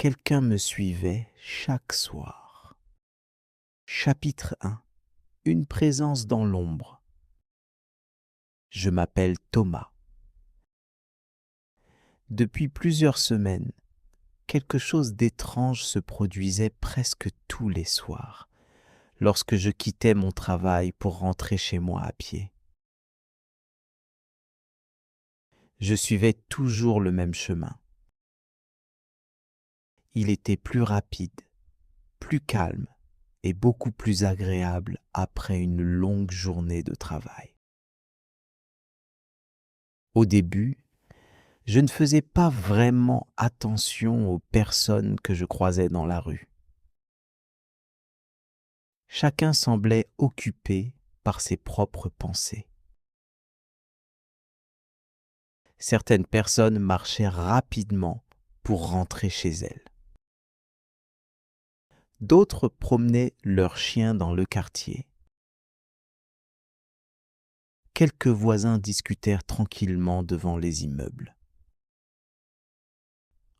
quelqu'un me suivait chaque soir. Chapitre 1. Une présence dans l'ombre. Je m'appelle Thomas. Depuis plusieurs semaines, quelque chose d'étrange se produisait presque tous les soirs, lorsque je quittais mon travail pour rentrer chez moi à pied. Je suivais toujours le même chemin. Il était plus rapide, plus calme et beaucoup plus agréable après une longue journée de travail. Au début, je ne faisais pas vraiment attention aux personnes que je croisais dans la rue. Chacun semblait occupé par ses propres pensées. Certaines personnes marchaient rapidement pour rentrer chez elles. D'autres promenaient leurs chiens dans le quartier. Quelques voisins discutèrent tranquillement devant les immeubles.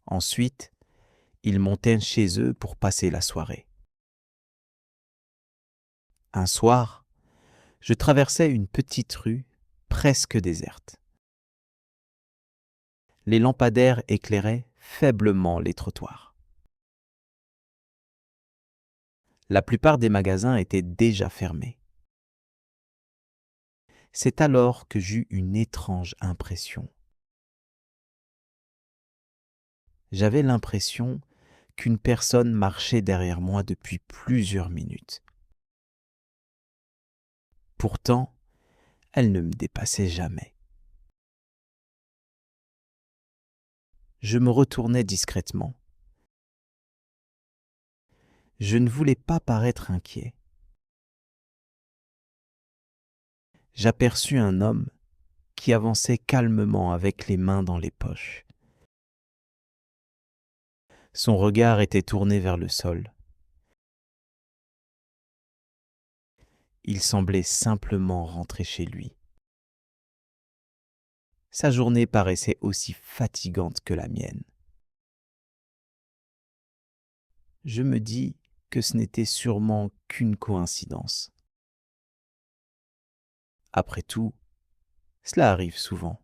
Ensuite, ils montaient chez eux pour passer la soirée. Un soir, je traversais une petite rue presque déserte. Les lampadaires éclairaient faiblement les trottoirs. La plupart des magasins étaient déjà fermés. C'est alors que j'eus une étrange impression. J'avais l'impression qu'une personne marchait derrière moi depuis plusieurs minutes. Pourtant, elle ne me dépassait jamais. Je me retournai discrètement. Je ne voulais pas paraître inquiet. J'aperçus un homme qui avançait calmement avec les mains dans les poches. Son regard était tourné vers le sol. Il semblait simplement rentrer chez lui. Sa journée paraissait aussi fatigante que la mienne. Je me dis que ce n'était sûrement qu'une coïncidence. Après tout, cela arrive souvent.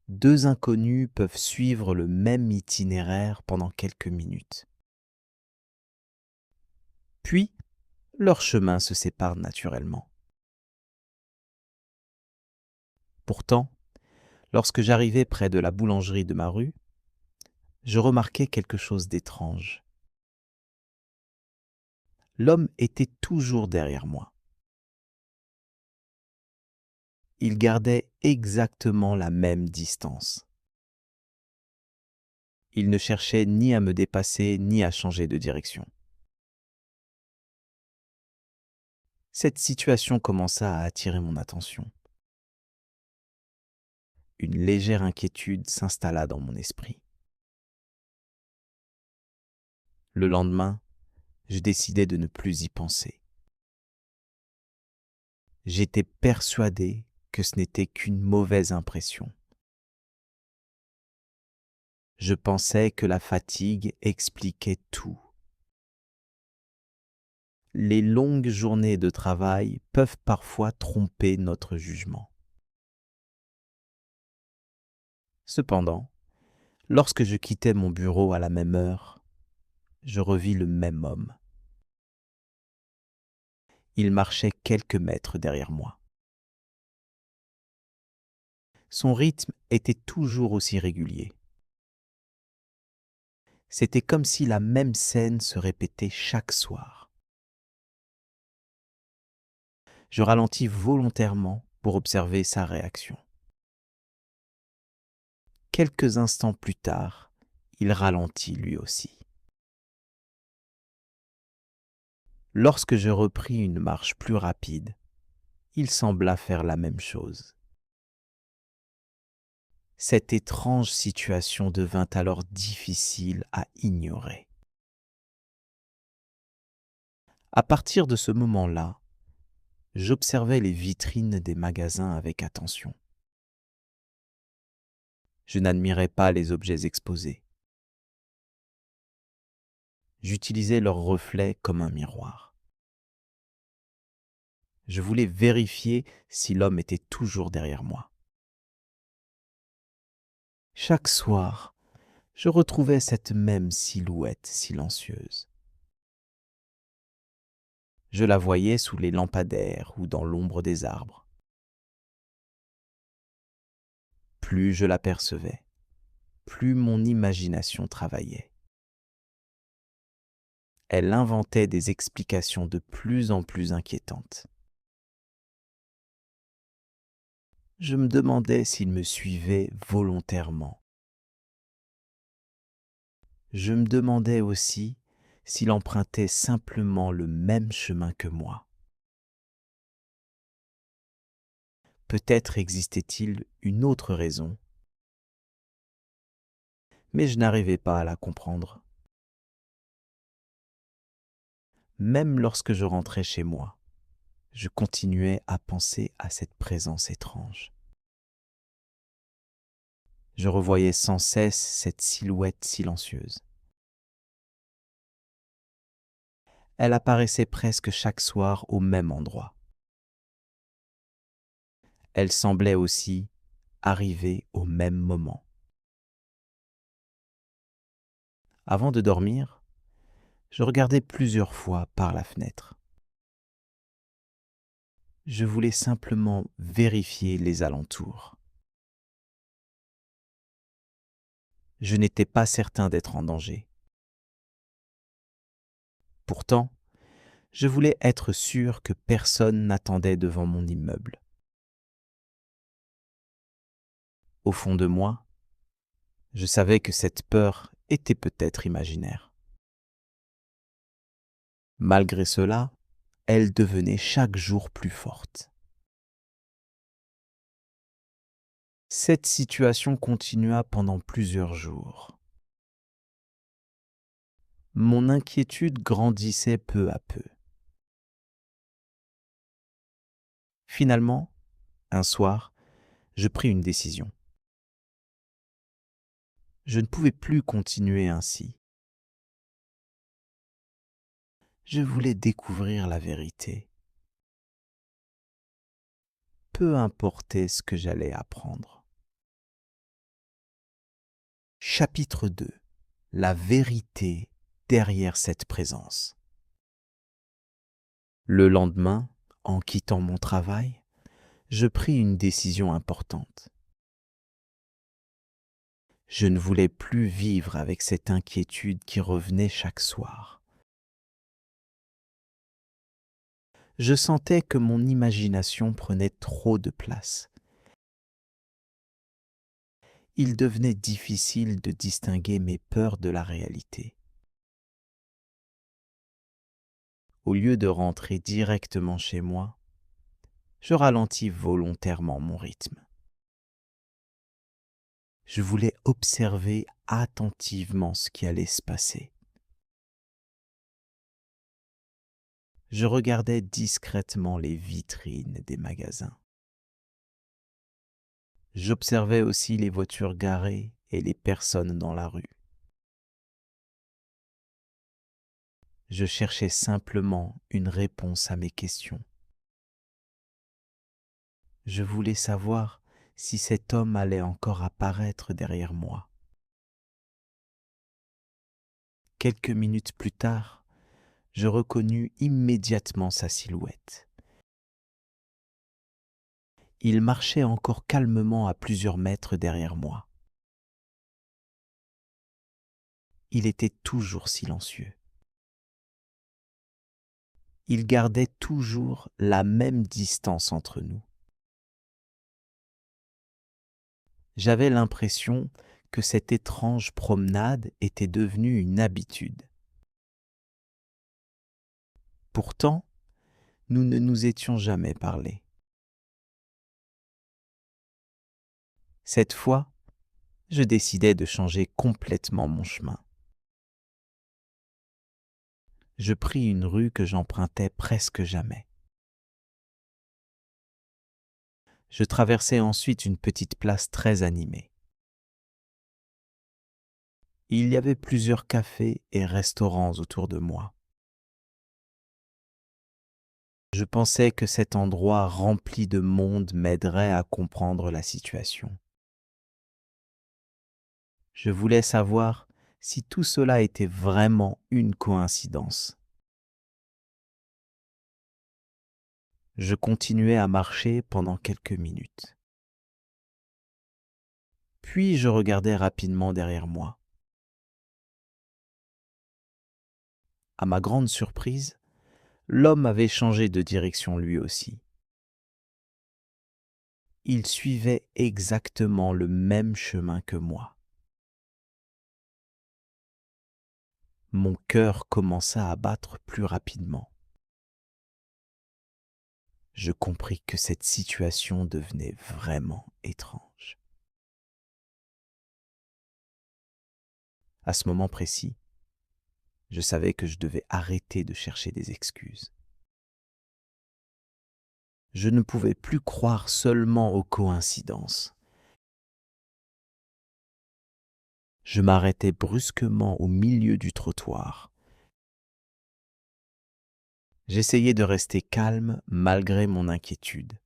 Deux inconnus peuvent suivre le même itinéraire pendant quelques minutes. Puis, leurs chemins se séparent naturellement. Pourtant, lorsque j'arrivais près de la boulangerie de ma rue, je remarquai quelque chose d'étrange. L'homme était toujours derrière moi. Il gardait exactement la même distance. Il ne cherchait ni à me dépasser ni à changer de direction. Cette situation commença à attirer mon attention. Une légère inquiétude s'installa dans mon esprit. Le lendemain, je décidai de ne plus y penser. J'étais persuadé que ce n'était qu'une mauvaise impression. Je pensais que la fatigue expliquait tout. Les longues journées de travail peuvent parfois tromper notre jugement. Cependant, lorsque je quittais mon bureau à la même heure, je revis le même homme. Il marchait quelques mètres derrière moi. Son rythme était toujours aussi régulier. C'était comme si la même scène se répétait chaque soir. Je ralentis volontairement pour observer sa réaction. Quelques instants plus tard, il ralentit lui aussi. Lorsque je repris une marche plus rapide, il sembla faire la même chose. Cette étrange situation devint alors difficile à ignorer. À partir de ce moment-là, j'observais les vitrines des magasins avec attention. Je n'admirais pas les objets exposés. J'utilisais leur reflet comme un miroir. Je voulais vérifier si l'homme était toujours derrière moi. Chaque soir, je retrouvais cette même silhouette silencieuse. Je la voyais sous les lampadaires ou dans l'ombre des arbres. Plus je l'apercevais, plus mon imagination travaillait. Elle inventait des explications de plus en plus inquiétantes. Je me demandais s'il me suivait volontairement. Je me demandais aussi s'il empruntait simplement le même chemin que moi. Peut-être existait-il une autre raison, mais je n'arrivais pas à la comprendre. Même lorsque je rentrais chez moi, je continuais à penser à cette présence étrange. Je revoyais sans cesse cette silhouette silencieuse. Elle apparaissait presque chaque soir au même endroit. Elle semblait aussi arriver au même moment. Avant de dormir, je regardais plusieurs fois par la fenêtre. Je voulais simplement vérifier les alentours. Je n'étais pas certain d'être en danger. Pourtant, je voulais être sûr que personne n'attendait devant mon immeuble. Au fond de moi, je savais que cette peur était peut-être imaginaire. Malgré cela, elle devenait chaque jour plus forte. Cette situation continua pendant plusieurs jours. Mon inquiétude grandissait peu à peu. Finalement, un soir, je pris une décision. Je ne pouvais plus continuer ainsi. Je voulais découvrir la vérité. Peu importait ce que j'allais apprendre. Chapitre 2. La vérité derrière cette présence. Le lendemain, en quittant mon travail, je pris une décision importante. Je ne voulais plus vivre avec cette inquiétude qui revenait chaque soir. Je sentais que mon imagination prenait trop de place. Il devenait difficile de distinguer mes peurs de la réalité. Au lieu de rentrer directement chez moi, je ralentis volontairement mon rythme. Je voulais observer attentivement ce qui allait se passer. Je regardais discrètement les vitrines des magasins. J'observais aussi les voitures garées et les personnes dans la rue. Je cherchais simplement une réponse à mes questions. Je voulais savoir si cet homme allait encore apparaître derrière moi. Quelques minutes plus tard, je reconnus immédiatement sa silhouette. Il marchait encore calmement à plusieurs mètres derrière moi. Il était toujours silencieux. Il gardait toujours la même distance entre nous. J'avais l'impression que cette étrange promenade était devenue une habitude. Pourtant, nous ne nous étions jamais parlé. Cette fois, je décidai de changer complètement mon chemin. Je pris une rue que j'empruntais presque jamais. Je traversai ensuite une petite place très animée. Il y avait plusieurs cafés et restaurants autour de moi. Je pensais que cet endroit rempli de monde m'aiderait à comprendre la situation. Je voulais savoir si tout cela était vraiment une coïncidence. Je continuais à marcher pendant quelques minutes. Puis je regardais rapidement derrière moi. À ma grande surprise, l'homme avait changé de direction lui aussi. Il suivait exactement le même chemin que moi. Mon cœur commença à battre plus rapidement. Je compris que cette situation devenait vraiment étrange. À ce moment précis, je savais que je devais arrêter de chercher des excuses. Je ne pouvais plus croire seulement aux coïncidences. Je m'arrêtai brusquement au milieu du trottoir. J'essayais de rester calme malgré mon inquiétude.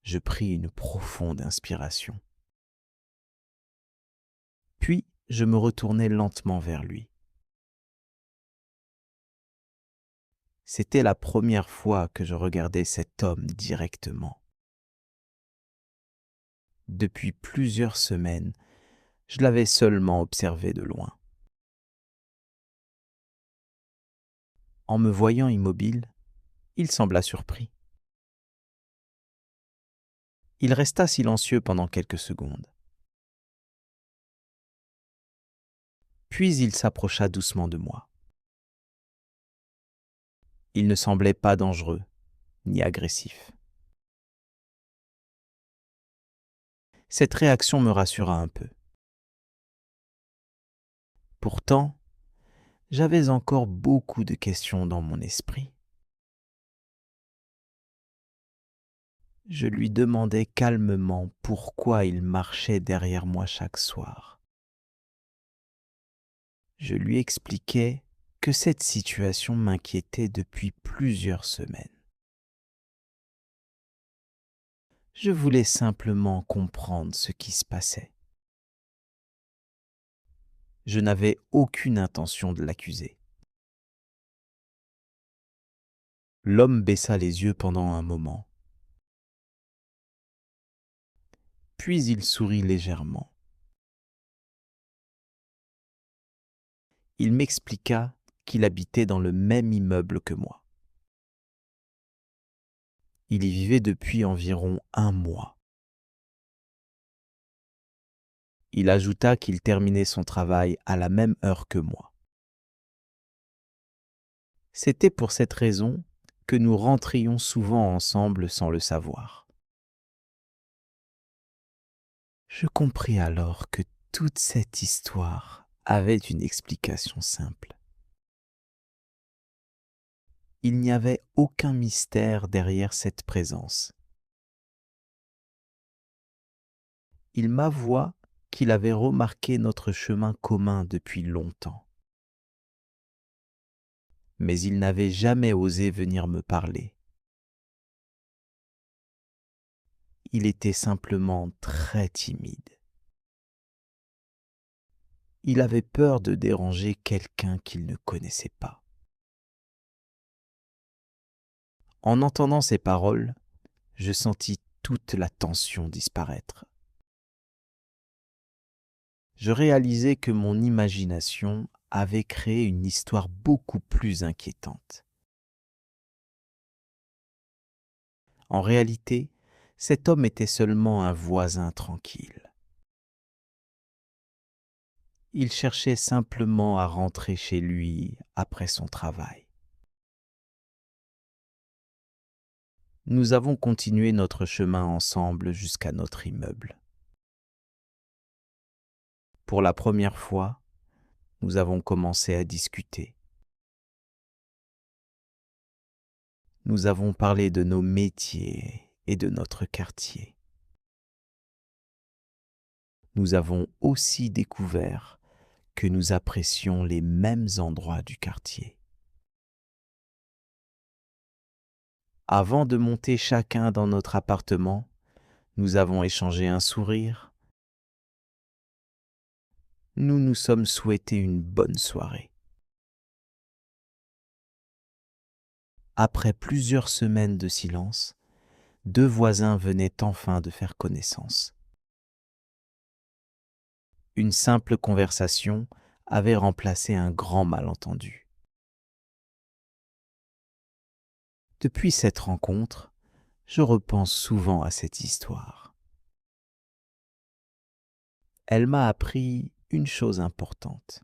Je pris une profonde inspiration. Puis, je me retournai lentement vers lui. C'était la première fois que je regardais cet homme directement. Depuis plusieurs semaines, je l'avais seulement observé de loin. En me voyant immobile, il sembla surpris. Il resta silencieux pendant quelques secondes. Puis il s'approcha doucement de moi. Il ne semblait pas dangereux, ni agressif. Cette réaction me rassura un peu. Pourtant, j'avais encore beaucoup de questions dans mon esprit. Je lui demandais calmement pourquoi il marchait derrière moi chaque soir. Je lui expliquais que cette situation m'inquiétait depuis plusieurs semaines. Je voulais simplement comprendre ce qui se passait. Je n'avais aucune intention de l'accuser. L'homme baissa les yeux pendant un moment. Puis il sourit légèrement. Il m'expliqua qu'il habitait dans le même immeuble que moi. Il y vivait depuis environ un mois. Il ajouta qu'il terminait son travail à la même heure que moi. C'était pour cette raison que nous rentrions souvent ensemble sans le savoir. Je compris alors que toute cette histoire avait une explication simple. Il n'y avait aucun mystère derrière cette présence. Il m'avoua qu'il avait remarqué notre chemin commun depuis longtemps. Mais il n'avait jamais osé venir me parler. Il était simplement très timide. Il avait peur de déranger quelqu'un qu'il ne connaissait pas. En entendant ces paroles, je sentis toute la tension disparaître. Je réalisais que mon imagination avait créé une histoire beaucoup plus inquiétante. En réalité, cet homme était seulement un voisin tranquille. Il cherchait simplement à rentrer chez lui après son travail. Nous avons continué notre chemin ensemble jusqu'à notre immeuble. Pour la première fois, nous avons commencé à discuter. Nous avons parlé de nos métiers et de notre quartier. nous avons aussi découvert que nous apprécions les mêmes endroits du quartier. Avant de monter chacun dans notre appartement, nous avons échangé un sourire. Nous nous sommes souhaités une bonne soirée. Après plusieurs semaines de silence, deux voisins venaient enfin de faire connaissance. Une simple conversation avait remplacé un grand malentendu. Depuis cette rencontre, je repense souvent à cette histoire. Elle m'a appris une chose importante.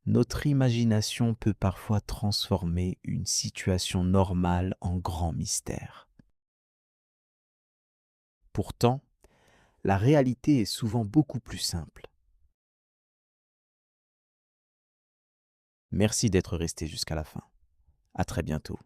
Notre imagination peut parfois transformer une situation normale en grand mystère. Pourtant, la réalité est souvent beaucoup plus simple. Merci d'être resté jusqu'à la fin. À très bientôt.